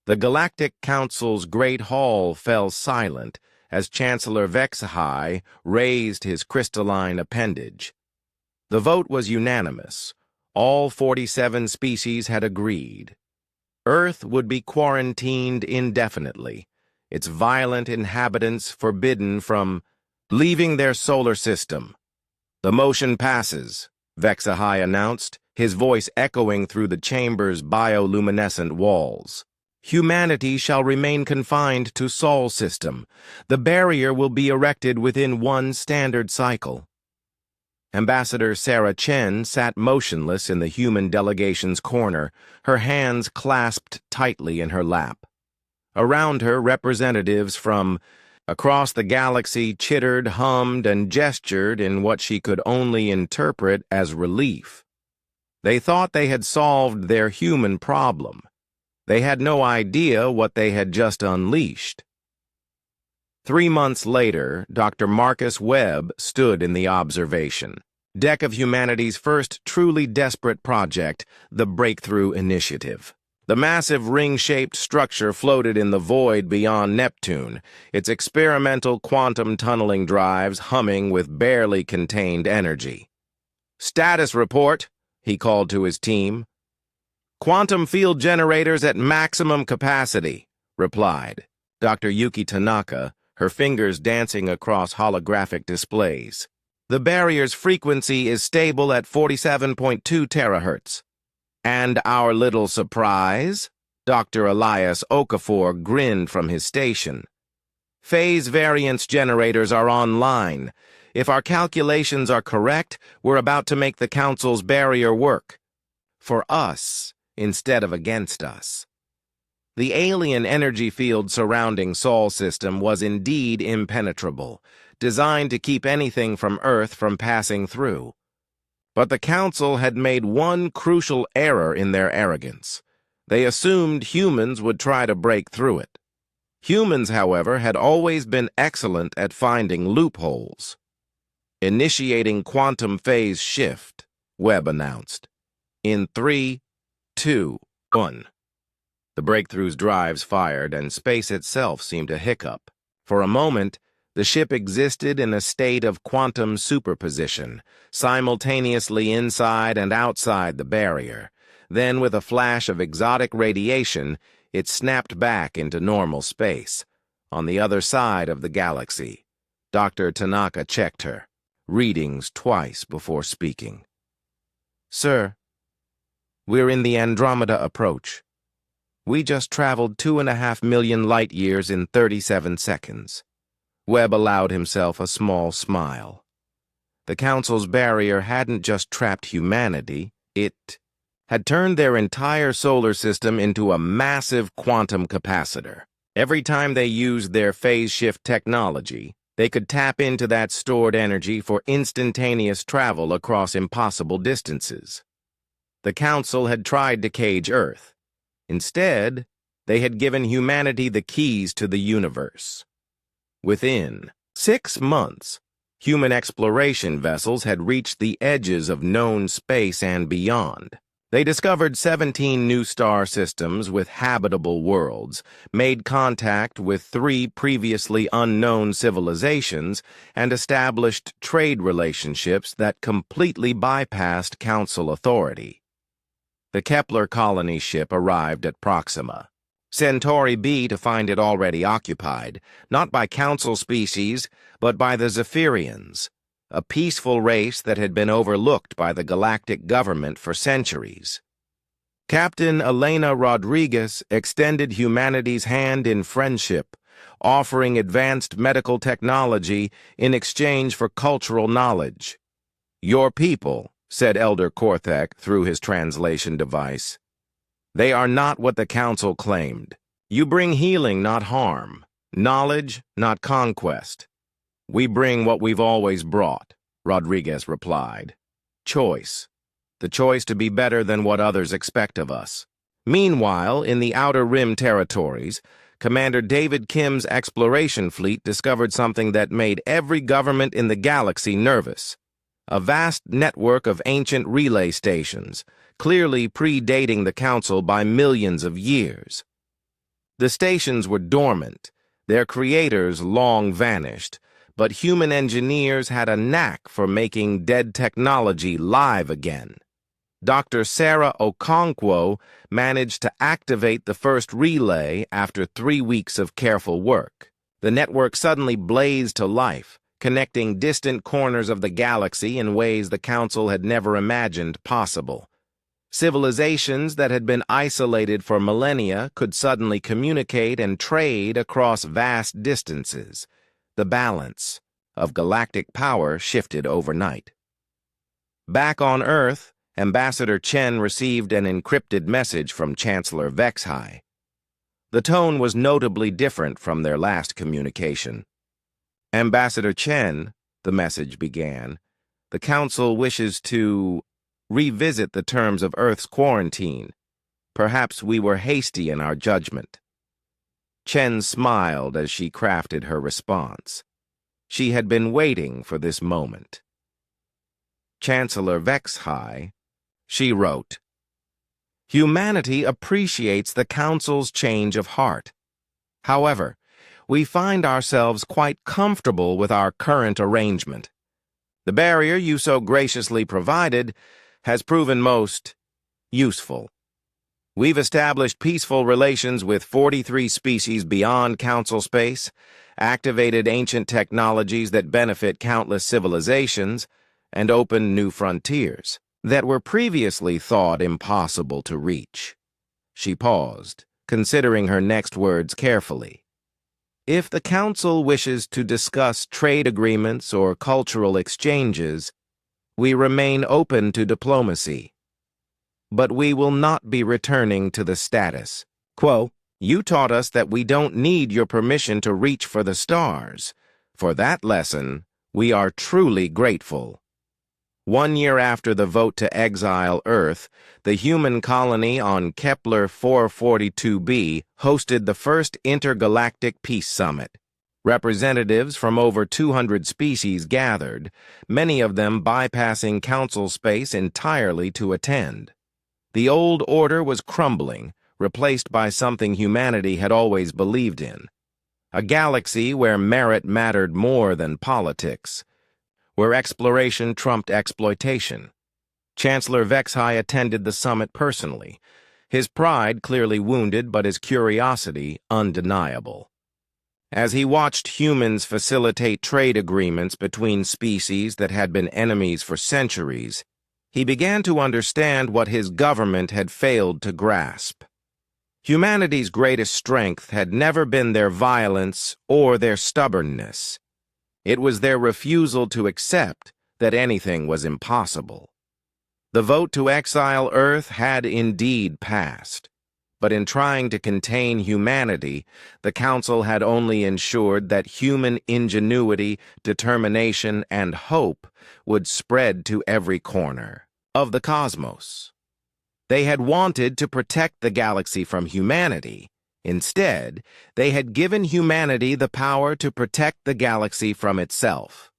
The Galactic Council's great hall fell silent as Chancellor HFY raised his crystalline appendage. The vote was unanimous. All 47 species had agreed. Earth would be quarantined indefinitely, its violent inhabitants forbidden from leaving their solar system. "The motion passes," HFY announced, his voice echoing through the chamber's bioluminescent walls. "Humanity shall remain confined to Sol system. The barrier will be erected within one standard cycle." Ambassador Sarah Chen sat motionless in the human delegation's corner, her hands clasped tightly in her lap. Around her, representatives from across the galaxy chittered, hummed, and gestured in what she could only interpret as relief. They thought they had solved their human problem. They had no idea what they had just unleashed. 3 months later, Dr. Marcus Webb stood in the observation deck of humanity's first truly desperate project, the Breakthrough Initiative. The massive ring-shaped structure floated in the void beyond Neptune, its experimental quantum tunneling drives humming with barely contained energy. "Status report," he called to his team. "Quantum field generators at maximum capacity," replied Dr. Yuki Tanaka, her fingers dancing across holographic displays. "The barrier's frequency is stable at 47.2 terahertz. "And our little surprise?" Dr. Elias Okafor grinned from his station. "Phase variance generators are online. If our calculations are correct, we're about to make the Council's barrier work. For us, instead of against us." The alien energy field surrounding Sol system was indeed impenetrable, designed to keep anything from Earth from passing through. But the Council had made one crucial error in their arrogance. They assumed humans would try to break through it. Humans, however, had always been excellent at finding loopholes. "Initiating quantum phase shift," Webb announced. "In 3, 2, 1. The Breakthrough's drives fired, and space itself seemed to hiccup. For a moment, the ship existed in a state of quantum superposition, simultaneously inside and outside the barrier. Then, with a flash of exotic radiation, it snapped back into normal space, on the other side of the galaxy. Dr. Tanaka checked her, readings twice before speaking. "Sir, we're in the Andromeda approach. We just traveled 2.5 million light-years in 37 seconds. Webb allowed himself a small smile. The Council's barrier hadn't just trapped humanity, it had turned their entire solar system into a massive quantum capacitor. Every time they used their phase shift technology, they could tap into that stored energy for instantaneous travel across impossible distances. The Council had tried to cage Earth. Instead, they had given humanity the keys to the universe. Within 6 months, human exploration vessels had reached the edges of known space and beyond. They discovered 17 new star systems with habitable worlds, made contact with 3 previously unknown civilizations, and established trade relationships that completely bypassed Council authority. The Kepler colony ship arrived at Proxima. Centauri B to find it already occupied, not by Council species, but by the Zephyrians, a peaceful race that had been overlooked by the galactic government for centuries. Captain Elena Rodriguez extended humanity's hand in friendship, offering advanced medical technology in exchange for cultural knowledge. "Your people," said Elder Korthek through his translation device. "They are not what the Council claimed. You bring healing, not harm. Knowledge, not conquest. We bring what we've always brought," Rodriguez replied. "Choice. The choice to be better than what others expect of us." Meanwhile, in the Outer Rim territories, Commander David Kim's exploration fleet discovered something that made every government in the galaxy nervous. A vast network of ancient relay stations, clearly predating the Council by millions of years. The stations were dormant, their creators long vanished, but human engineers had a knack for making dead technology live again. Dr. Sarah Okonkwo managed to activate the first relay after 3 weeks of careful work. The network suddenly blazed to life, connecting distant corners of the galaxy in ways the Council had never imagined possible. Civilizations that had been isolated for millennia could suddenly communicate and trade across vast distances. The balance of galactic power shifted overnight. Back on Earth, Ambassador Chen received an encrypted message from Chancellor Vexhai. The tone was notably different from their last communication. "Ambassador Chen," the message began, "the Council wishes to revisit the terms of Earth's quarantine. Perhaps we were hasty in our judgment." Chen smiled as she crafted her response. She had been waiting for this moment. "Chancellor Vexhai," she wrote, "humanity appreciates the Council's change of heart. However, we find ourselves quite comfortable with our current arrangement. The barrier you so graciously provided has proven most useful. We've established peaceful relations with 43 species beyond Council space, activated ancient technologies that benefit countless civilizations, and opened new frontiers that were previously thought impossible to reach." She paused, considering her next words carefully. "If the Council wishes to discuss trade agreements or cultural exchanges, we remain open to diplomacy. But we will not be returning to the status quo. You taught us that we don't need your permission to reach for the stars. For that lesson, we are truly grateful." 1 year after the vote to exile Earth, the human colony on Kepler 442b hosted the first intergalactic peace summit. Representatives from over 200 species gathered, many of them bypassing Council space entirely to attend. The old order was crumbling, replaced by something humanity had always believed in. A galaxy where merit mattered more than politics, where exploration trumped exploitation. Chancellor Vexhai attended the summit personally, his pride clearly wounded but his curiosity undeniable. As he watched humans facilitate trade agreements between species that had been enemies for centuries, he began to understand what his government had failed to grasp. Humanity's greatest strength had never been their violence or their stubbornness. It was their refusal to accept that anything was impossible. The vote to exile Earth had indeed passed, but in trying to contain humanity, the Council had only ensured that human ingenuity, determination, and hope would spread to every corner of the cosmos. They had wanted to protect the galaxy from humanity. Instead, they had given humanity the power to protect the galaxy from itself.